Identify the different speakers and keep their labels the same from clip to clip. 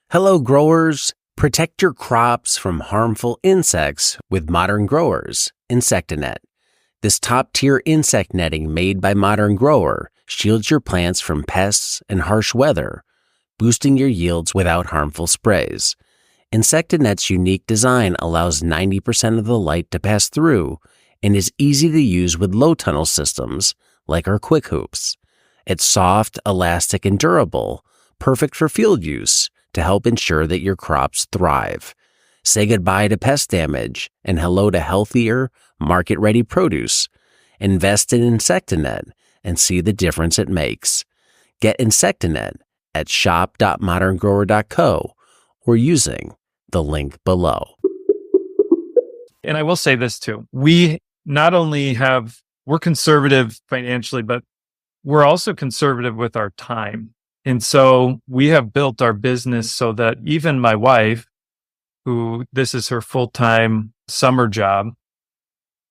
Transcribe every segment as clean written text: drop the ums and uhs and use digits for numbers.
Speaker 1: Hello, growers. Protect your crops from harmful insects with Modern Growers Insectanet. This top-tier insect netting made by Modern Grower shields your plants from pests and harsh weather, boosting your yields without harmful sprays. Insectanet's unique design allows 90% of the light to pass through and is easy to use with low tunnel systems like our Quick Hoops. It's soft, elastic, and durable, perfect for field use to help ensure that your crops thrive. Say goodbye to pest damage and hello to healthier, market-ready produce. Invest in Insectanet and see the difference it makes. Get Insectanet at shop.moderngrower.co or using the link below.
Speaker 2: And I will say this too. We not only we're conservative financially, but we're also conservative with our time. And so we have built our business so that even my wife, who this is her full-time summer job,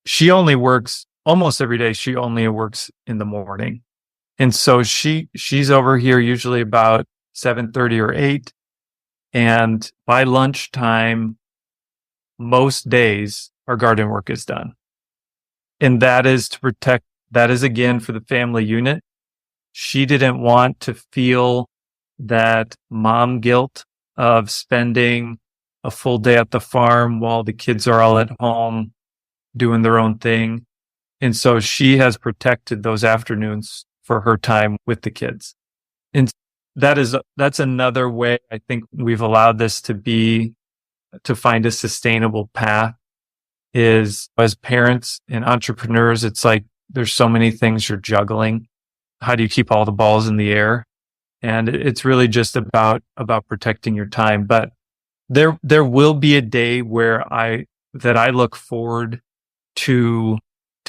Speaker 2: she only works almost every day. She only works in the morning. And so she's over here usually about 7:30 or 8. And by lunchtime, most days, our garden work is done. And that is again for the family unit. She didn't want to feel that mom guilt of spending a full day at the farm while the kids are all at home doing their own thing. And so she has protected those afternoons for her time with the kids. And that's another way I think we've allowed this to find a sustainable path is as parents and entrepreneurs, it's like there's so many things you're juggling. How do you keep all the balls in the air? And it's really just about protecting your time. But there will be a day where I look forward to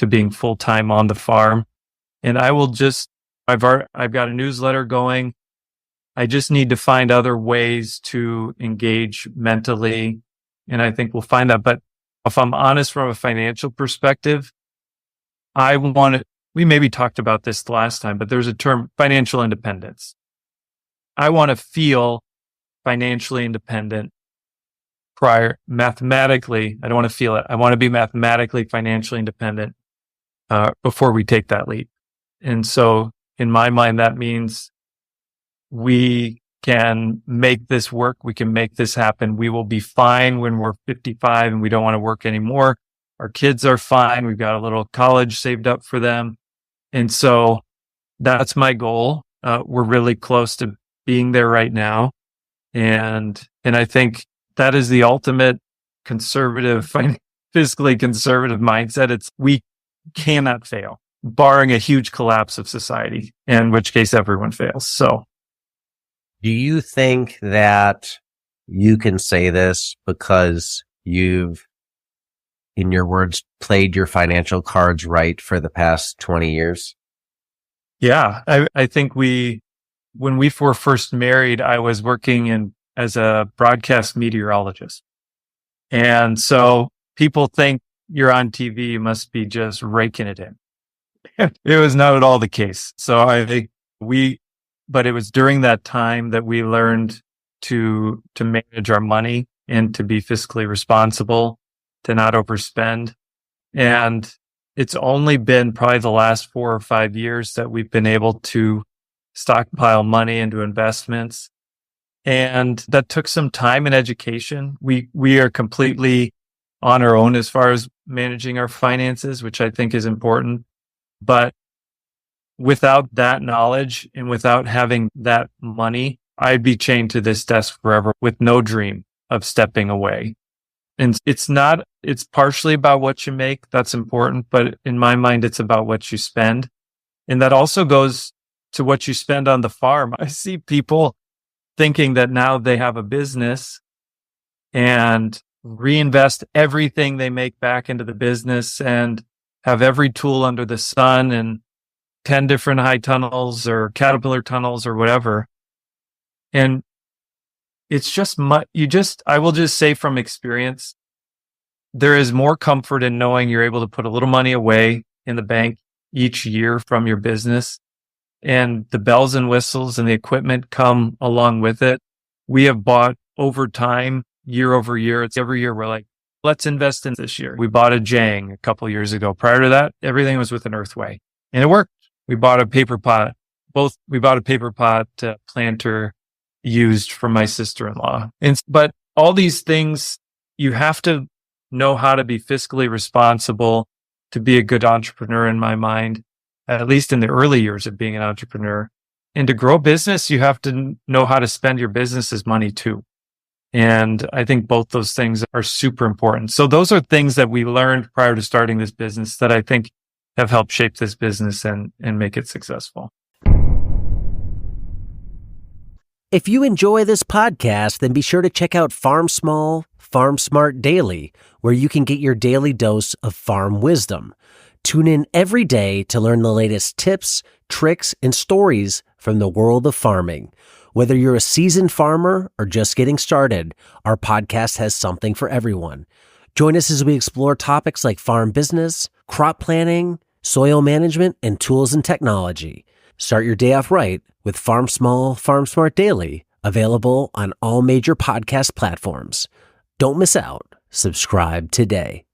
Speaker 2: being full time on the farm, and I will I've got a newsletter going. I just need to find other ways to engage mentally, and I think we'll find that. But if I'm honest from a financial perspective, we maybe talked about this the last time, but there's a term, financial independence. I want to feel financially independent mathematically. I don't want to feel it. I want to be mathematically financially independent before we take that leap. And so in my mind, that means we can make this work. We can make this happen. We will be fine when we're 55 and we don't want to work anymore. Our kids are fine. We've got a little college saved up for them. And so that's my goal. We're really close to being there right now. And I think that is the ultimate conservative, fiscally conservative mindset. We cannot fail, barring a huge collapse of society, in which case everyone fails. So
Speaker 1: Do you think that you can say this because you've, in your words, played your financial cards right for the past 20 years?
Speaker 2: Yeah, I think when we were first married, I was working as a broadcast meteorologist. And so people think you're on TV, you must be just raking it in. It was not at all the case. So I think but it was during that time that we learned to manage our money and to be fiscally responsible, to not overspend. And it's only been probably the last 4 or 5 years that we've been able to stockpile money into investments. And that took some time and education. We are completely on our own as far as managing our finances, which I think is important. But without that knowledge and without having that money, I'd be chained to this desk forever with no dream of stepping away. And it's partially about what you make. That's important. But in my mind, it's about what you spend. And that also goes to what you spend on the farm. I see people thinking that now they have a business and reinvest everything they make back into the business and have every tool under the sun and 10 different high tunnels or caterpillar tunnels or whatever. And it's just I will just say from experience, there is more comfort in knowing you're able to put a little money away in the bank each year from your business, and the bells and whistles and the equipment come along with it. we have bought over time, year over year. It's every year we're like, let's invest in this year. We bought a Jang a couple years ago. Prior to that, everything was with an Earthway, and it worked. We bought a paper pot. We bought a paper pot planter used from my sister-in-law. But all these things, you have to know how to be fiscally responsible to be a good entrepreneur, in my mind, at least in the early years of being an entrepreneur. And to grow business, you have to know how to spend your business's money too. And I think both those things are super important. So those are things that we learned prior to starting this business that I think have helped shape this business and make it successful.
Speaker 1: If you enjoy this podcast, then be sure to check out Farm Small, Farm Smart Daily, where you can get your daily dose of farm wisdom. Tune in every day to learn the latest tips, tricks, and stories from the world of farming. Whether you're a seasoned farmer or just getting started, our podcast has something for everyone. Join us as we explore topics like farm business, crop planning, soil management, and tools and technology. Start your day off right with Farm Small, Farm Smart Daily, available on all major podcast platforms. Don't miss out. Subscribe today.